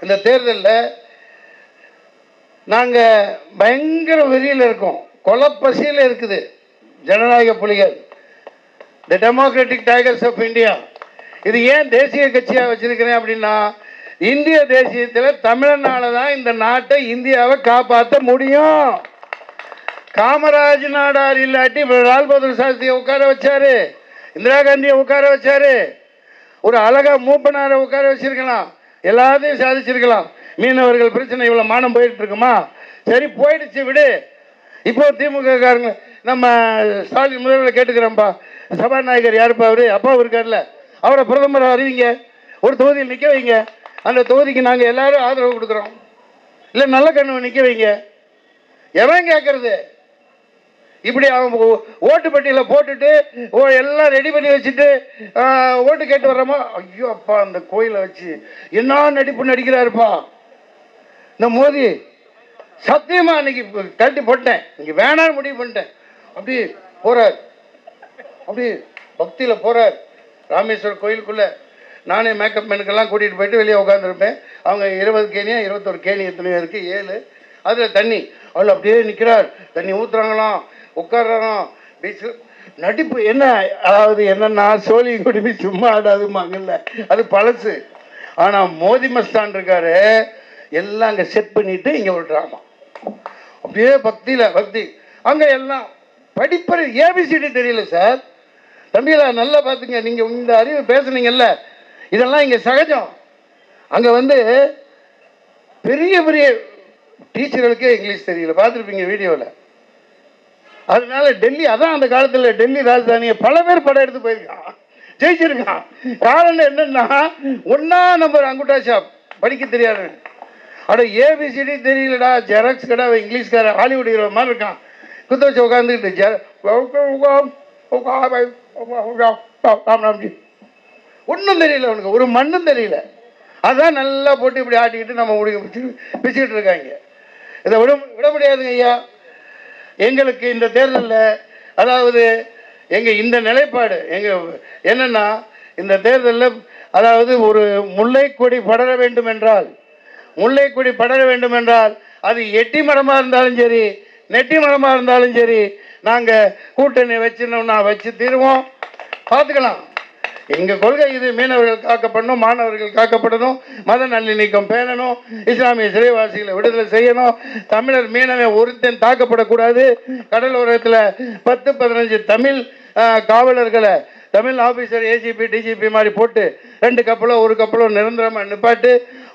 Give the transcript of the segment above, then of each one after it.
இந்த தேர்தலில் நாங்கள் பயங்கர வெறியில் இருக்கோம், கொலப்பசியில் இருக்குது ஜனநாயக புலிகள், the democratic tigers of India. இது ஏன் தேசிய கட்சியாக வச்சிருக்கிறேன் அப்படின்னா, இந்திய தேசியத்தில் தமிழனால தான் இந்த நாட்டை இந்தியாவை காப்பாற்ற முடியும். காமராஜ் நாடார் இல்லாட்டி லால் பகதூர் சாஸ்திரியை உட்கார வச்சாரு, இந்திரா காந்தியை உட்கார வச்சாரு, ஒரு அழகா மூப்பனாரை உட்கார வச்சிருக்கலாம், எல்லாத்தையும் சாதிச்சிருக்கலாம். மீனவர்கள் பிரச்சனை இவ்வளோ மானம் போயிட்டு இருக்குமா? சரி போயிடுச்சு விடு. இப்போ திமுக காரங்க நம்ம ஸ்டாலின் முதல்வர் கேட்டுக்கிறோம்ப்பா, சபாநாயகர் யாருப்பா அவரு? அப்பா இருக்கார்ல, அவரை பிரதமர் அறிவிங்க, ஒரு தொகுதியில் நிற்க வைங்க, அந்த தொகுதிக்கு நாங்கள் எல்லாரும் ஆதரவு கொடுக்குறோம். இல்லை நல்ல கண்ணு நிற்க வைங்க. எவன் கேட்கறது? இப்படி அவன் ஓட்டு பட்டியலை போட்டுட்டு எல்லாம் ரெடி பண்ணி வச்சுட்டு ஓட்டு கேட்டு வர்றோமா? ஐயோ அப்பா, அந்த கோயிலை வச்சு என்ன நடிப்பு நடிக்கிறாருப்பா இந்த மோதி. சத்தியமா அன்னைக்கு கழட்டி போட்டேன், இங்கே வேணான்னு முடிவு பண்ணிட்டேன். அப்படி போறார், அப்படி பக்தியில் போறார் ராமேஸ்வரம் கோயிலுக்குள்ள. நானே மேக்கப் மேனுக்கெல்லாம் கூட்டிகிட்டு போயிட்டு வெளியே உட்காந்துருப்பேன். அவங்க 20 கேணியா 21 கேணி எத்தனையோ இருக்குது, 7, அதில் தண்ணி. அவள் அப்படியே நிற்கிறார், தண்ணி ஊற்றுறாங்களாம், உட்காடுறாங்களாம். பீச்சில் நடிப்பு என்ன, அதாவது என்னன்னா சோழி குடிமை சும்மா ஆடாதுமாங்கல்ல, அது பழசு. ஆனால் மோதி மஸ்தான் இருக்காரு, எல்லாம் அங்கே செட் பண்ணிட்டு இங்கே ஒரு ட்ராமா, அப்படியே பக்தியில் பக்தி. அங்கே எல்லாம் படிப்பறை ஏபிசிடி தெரியல சார். தம்பிகளா நல்லா பார்த்துங்க, நீங்கள் இந்த அறிவு பேசுனீங்கல்ல, இதெல்லாம் இங்கே சகஜம். அங்கே வந்து பெரிய பெரிய டீச்சர்களுக்கே இங்கிலீஷ் தெரியல, பார்த்துருப்பீங்க வீடியோவில். அதனால டெல்லி, அதான் அந்த காலத்தில் டெல்லி ராஜதானியை பல பேர் படம் எடுத்து போயிருக்கான், ஜெயிச்சிருக்கான். காரணம் என்னன்னா, 1ஆம் நம்பர் அங்குட்டா ஷாப் படிக்க தெரியாது. அட ஏபிசிடி தெரியலடா, ஜெராக்ஸ் கடை இங்கிலீஷ்கார ஹாலிவுட் ஹீரோ மாதிரி இருக்கான், குத்த வச்சு உட்காந்துக்கிட்டு ஒன்றும் தெரியல அவனுக்கு, ஒரு மண்ணும் தெரியல. அதான் நல்லா போட்டு இப்படி ஆட்டிக்கிட்டு நம்ம பிச்சுக்கிட்டு இருக்காங்க. இதை விட முடியாதுங்க ஐயா. எங்களுக்கு இந்த தேர்தலில், அதாவது எங்கள் இந்த நிலைப்பாடு எங்கள் என்னென்னா, இந்த தேர்தலில் அதாவது ஒரு முல்லைக்கொடி படர வேண்டும் என்றால், முல்லைக்கொடி படர வேண்டும் என்றால் அது எட்டி மரமாக இருந்தாலும் சரி, நெட்டி மரமாக இருந்தாலும் சரி, நாங்கள் கூட்டணி வச்சிருந்தோம்னா வச்சு தீருவோம், பார்த்துக்கலாம். எங்கள் கொள்கை இது. மீனவர்கள் காக்கப்படணும், மாணவர்கள் காக்கப்படணும், மத நல்லிணக்கம் பேணணும், இஸ்லாமிய சிறைவாசிகளை விடுதலை செய்யணும், தமிழர் மீனவன் ஒருத்தன் தாக்கப்படக்கூடாது. கடலோரத்தில் 10-15 தமிழ் காவலர்களை, தமிழ் ஆஃபீஸர், ஏஜிபி டிஜிபி மாதிரி போட்டு 2 கப்பலோ 1 கப்பலோ நிரந்தரமாக நிப்பாட்டு,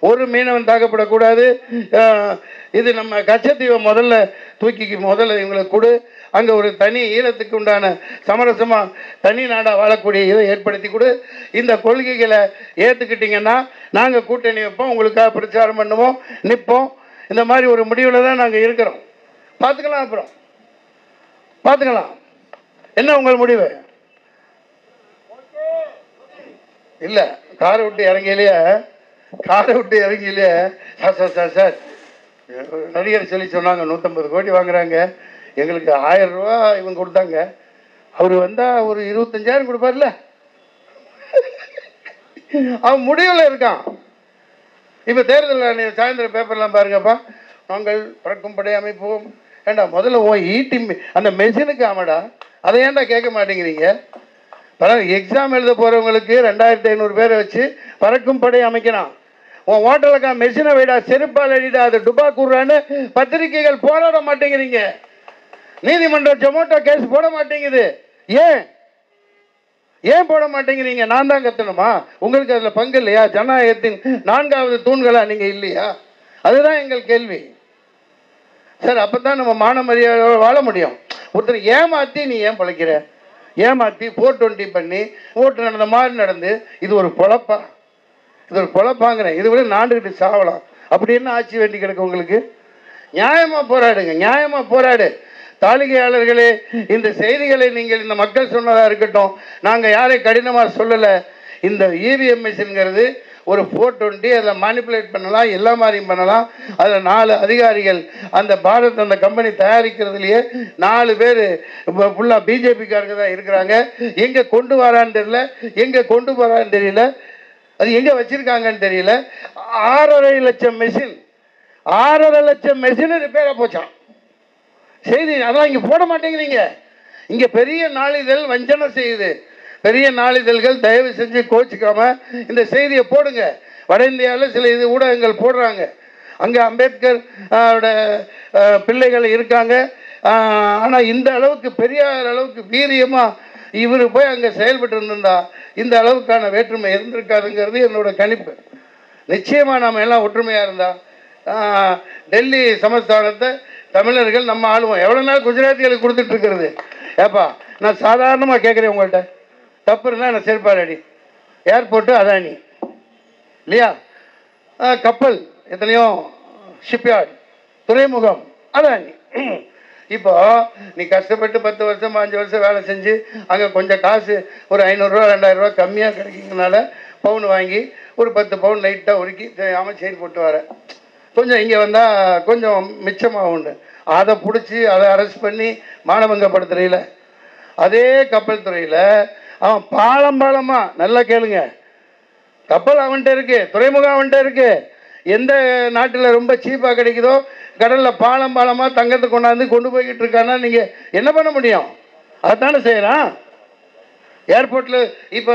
ஒரு மீனவன் தாக்கப்படக்கூடாது. இது நம்ம கச்சத்தீவை முதல்ல இவங்களுக்கு கொடு, அங்கே ஒரு தனி ஈழத்துக்கு உண்டான சமரசமாக தனி நாடாக வாழக்கூடிய இதை ஏற்படுத்தி கொடு. இந்த கொள்கைகளை ஏற்றுக்கிட்டிங்கன்னா நாங்கள் கூட்டணி வைப்போம், உங்களுக்காக பிரச்சாரம் பண்ணுவோம், நிற்போம். இந்த மாதிரி ஒரு முடிவில் தான் நாங்கள் இருக்கிறோம். பார்த்துக்கலாம், அப்புறம் பார்த்துக்கலாம். என்ன உங்கள் முடிவு? இல்லை, காரை விட்டு இறங்கியிலேயே சார் நடிகர் சொல்லி சொன்னாங்க 150 கோடி வாங்குறாங்க, எங்களுக்கு 1000 ரூபா இவங்க கொடுத்தாங்க, அவர் வந்தால் ஒரு 25,000 கொடுப்பார்ல. அவன் முடிவில் இருக்கான். இப்போ தேர்தலில் சாயந்தரம் பேப்பர்லாம் பாருங்கப்பா, நாங்கள் பறக்கும் படை அமைப்போம். ஏண்டா முதல்ல ஈட்டி அந்த மெஷினுக்கு ஆமாடா, அதை ஏன்டா கேட்க மாட்டேங்கிறீங்க? பரவாயில்ல, எக்ஸாம் எழுத போகிறவங்களுக்கு 2500 பேரை வச்சு பறக்கும் படை அமைக்கிறான். உன் ஹோட்டலுக்கா மெஷினை வைடா, செருப்பால் அடிடா, அது டுபா கூடுறான்னு பத்திரிகைகள் போராட மாட்டேங்கிறீங்க. நீதிமன்றம் ஜொமேட்டோ கேஸ் போட மாட்டேங்குது. ஏன் போட மாட்டேங்கிறீங்க? நான் தான் கத்தணுமா? உங்களுக்கு அதில் பங்கு இல்லையா? ஜனநாயகத்தின் 4வது தூண்களா நீங்கள் இல்லையா? அதுதான் எங்கள் கேள்வி சார். அப்போ தான் நம்ம மான மரியாதையோடு வாழ முடியும். ஒருத்தர் ஏமாற்றி நீ ஏன் பிழைக்கிற? ஏமாற்றி 420 பண்ணி ஓட்டு நடந்த மாதிரி நடந்து, இது ஒரு பொழப்பா? இது ஒரு பொழப்பாங்கிறேன். இது விட நாண்டுகிட்டு சாவலாம். அப்படி என்ன ஆட்சி வேண்டி கிடக்கு உங்களுக்கு? நியாயமாக போராடுங்க, நியாயமாக போராடு. தாளிகையாளர்களே, இந்த செய்திகளை நீங்கள் இந்த மக்கள் சொன்னதாக இருக்கட்டும், நாங்கள் யாரை கடினமாக சொல்லலை. இந்த இவிஎம் மிஷின்ங்கிறது ஒரு 420, அதில் மேனிப்புலேட் பண்ணலாம், எல்லா மாதிரியும் பண்ணலாம். அதில் 4 அதிகாரிகள், அந்த பாரத் அந்த கம்பெனி தயாரிக்கிறதுலையே 4 பேர் ஃபுல்லாக பிஜேபிக்காரங்க தான் இருக்கிறாங்க. எங்கே கொண்டு வரான்னு தெரியல, எங்கே கொண்டு போகிறான்னு தெரியல. அது எங்கே வச்சுருக்காங்கன்னு தெரியல. 6.5 லட்சம் மெஷின், 6.5 லட்சம் மெஷின் ரிப்பேராக போச்சான். செய்தி அதெல்லாம் இங்கே போட மாட்டேங்கிறீங்க. இங்கே பெரிய நாளிதழ் வஞ்சனை செய்யுது. பெரிய நாளிதழ்கள் தயவு செஞ்சு கோச்சிக்காம இந்த செய்தியை போடுங்க. வட இந்தியாவில் சில இது ஊடகங்கள் போடுறாங்க. அங்கே அம்பேத்கர் பிள்ளைகள் இருக்காங்க. ஆனால் இந்த அளவுக்கு பெரியார் அளவுக்கு வீரியமாக இவர் போய் அங்கே செயல்பட்டு இருந்திருந்தா இந்த அளவுக்கான வேற்றுமை இருந்திருக்காதுங்கிறது என்னோட கணிப்பு. நிச்சயமாக நம்ம எல்லாம் ஒற்றுமையாக இருந்தால் டெல்லி சமஸ்தானத்தை தமிழர்கள் நம்ம ஆளுவோம். எவ்வளோ நாள் குஜராத்திகளுக்கு கொடுத்துட்ருக்கிறது? ஏப்பா நான் சாதாரணமாக கேட்குறேன் உங்கள்கிட்ட, தப்பு இருந்தால் நான் செருப்பாடி. ஏர்போர்ட்டு அதானி இல்லையா, கப்பல் எத்தனையோ ஷிப்யார்டு, துறைமுகம் அதானி. இப்போ நீ கஷ்டப்பட்டு 10 வருஷம் 5 வருஷம் வேலை செஞ்சு அங்கே கொஞ்சம் காசு ஒரு 500 ரூபா 2000 ரூபா கம்மியாக கிடைக்கிறதுனால பவுன் வாங்கி ஒரு 10 பவுன் லைட்டாக உருக்கி தெரியாமல் செயின் போட்டு வர, கொஞ்சம் இங்கே வந்தால் கொஞ்சம் மிச்சமாக உண்டு. அதை பிடிச்சி அதை அரெஸ்ட் பண்ணி மானபங்கப்படுத்துறையில் அதே கப்பல் துறையில் அவன் பாலமாக நல்லா கேளுங்க, கப்பல் அவன்கிட்ட இருக்கு, துறைமுகம் அவன்கிட்ட இருக்கு. எந்த நாட்டில் ரொம்ப சீப்பாக கிடைக்குதோ கடலில் பாலமாக தங்கத்தை கொண்டு போய்கிட்டு இருக்கான்னா நீங்கள் என்ன பண்ண முடியும்? அதுதானே செய்கிறான். ஏர்போர்ட்டில் இப்போ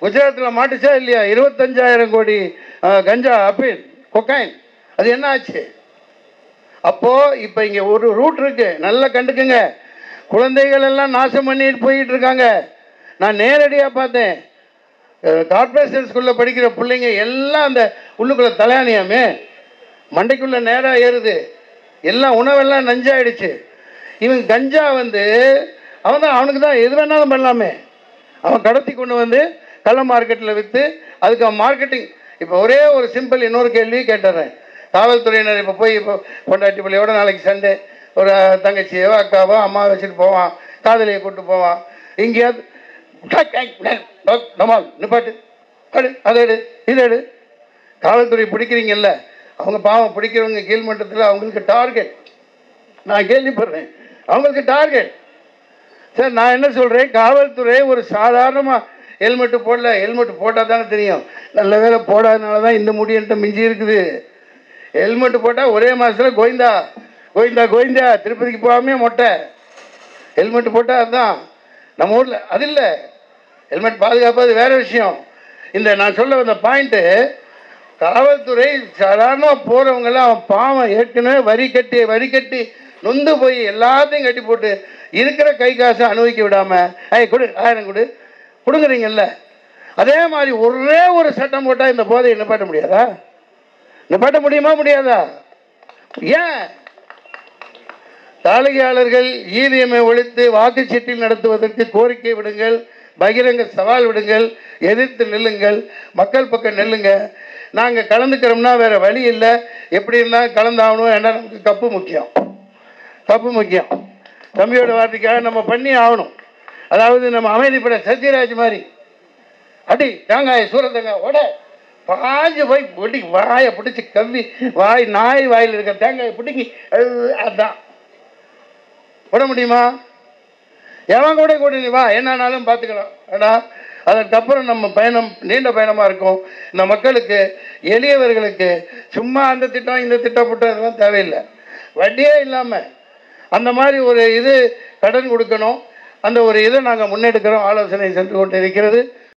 குஜராத்தில் மாட்டுச்சா இல்லையா? 25,000 கோடி கஞ்சா, அப்பீல், கொக்கைன், அது என்ன ஆச்சு? அப்போது இப்போ இங்கே ஒரு ரூட் இருக்குது, நல்லா கண்டுக்குங்க. குழந்தைகள் எல்லாம் நாசம் பண்ணிட்டு போயிட்டு இருக்காங்க. நான் நேரடியாக பார்த்தேன். கார்பரேஷன் ஸ்கூலில் படிக்கிற பிள்ளைங்க எல்லாம் அந்த உள்ளுக்குள்ளே தலையானியாமே மண்டைக்குள்ளே நேராக ஏறுது. எல்லாம் உணவெல்லாம் நஞ்சாயிடுச்சு. இவன் கஞ்சா அவனுக்கு தான் எது வேணாலும் பண்ணலாமே. அவன் கடத்தி கொண்டு வந்து கள்ள மார்க்கெட்டில் விற்று அதுக்கு அவன் மார்க்கெட்டிங். இப்போ ஒரே ஒரு சிம்பிள் இன்னொரு கேள்வி கேட்டுறேன். காவல்துறையினர் இப்போ பொண்டாட்டி பிள்ளையோட நாளைக்கு சண்டே ஒரு தங்கச்சியோ அக்காவோ அம்மா வச்சுட்டு போவான், காதலியை கூப்பிட்டு போவான். எங்கேயாவது நிப்பாட்டு, அதை எடு, இதை எடு. காவல்துறை பிடிக்கிறீங்கல்ல, அவங்க பாவம் பிடிக்கிறவங்க கீழ்மட்டத்தில் அவங்களுக்கு டார்கெட். நான் கேள்விப்படுறேன், அவங்களுக்கு டார்கெட். சார் நான் என்ன சொல்கிறேன், காவல்துறை ஒரு சாதாரணமாக ஹெல்மெட்டு போடல, ஹெல்மெட்டு போட்டால் தானே தெரியும். நல்ல வேலை போடாதனால தான் இந்த முடியன்ட்ட மிஞ்சி இருக்குது. ஹெல்மெட்டு போட்டால் ஒரே மாதத்தில் கோவிந்தா கோவிந்தா கோவிந்தா, திருப்பதிக்கு போகாமே மொட்டை. ஹெல்மெட்டு போட்டால் அதுதான் நம்ம ஊரில். அது இல்லை, ஹெல்மெட் பாதுகாப்பது வேறு விஷயம். இந்த நான் சொல்ல வந்த பாயிண்ட்டு, காவல்துறை சாதாரணமாக போகிறவங்கெல்லாம் அவன் பாவம் ஏற்கனவே வரி கட்டி நொந்து போய் எல்லாத்தையும் கட்டி போட்டு இருக்கிற கை காசை அனுபவிக்க விடாமல் கொடு 1000 கொடுங்குறீங்கல்ல. அதே மாதிரி ஒரே ஒரு சட்டம் போட்டால் இந்த போதையை நிப்பாட்ட முடியாதா? நிப்பாட்ட முடியுமா முடியாதா? ஏன் தாளிகையாளர்கள் EVM ஒழித்து வாக்குச்சீட்டில் நடத்துவதற்கு கோரிக்கை விடுங்கள், பகிரங்க சவால் விடுங்கள், எதிர்த்து நில்லுங்கள், மக்கள் பக்கம் நில்லுங்க. நாங்கள் கலந்துக்கிறோம்னா வேறு வழி இல்லை, எப்படி இருந்தால் கலந்தாகணும். ஏன்னா நமக்கு கப்பு முக்கியம். தம்பியோட வார்த்தைக்காக நம்ம பண்ணி ஆகணும். அதாவது நம்ம அமைதிப்பட சத்யராஜ் மாதிரி அடி தேங்காய் சூரத்தங்காய் உட பாஞ்சு போய் பிடி வாயை பிடிச்சி கவ்வி நாய் வாயில் இருக்க தேங்காயை பிடிக்கி அதுதான் விட முடியுமா? எவன் கூட நீ வா, என்னானாலும் பார்த்துக்கலாம். ஆனால் அதற்கப்புறம் நம்ம பயணம் நீண்ட பயணமாக இருக்கும். இந்த மக்களுக்கு, எளியவர்களுக்கு சும்மா அந்த திட்டம் இந்த திட்டம் போட்டு அதெல்லாம் தேவையில்லை. வட்டியே இல்லாமல் அந்த மாதிரி ஒரு கடன் கொடுக்கணும். அந்த ஒரு இதை நாங்கள் முன்னெடுக்கிறோம். ஆலோசனை சென்று கொண்டு இருக்கிறது.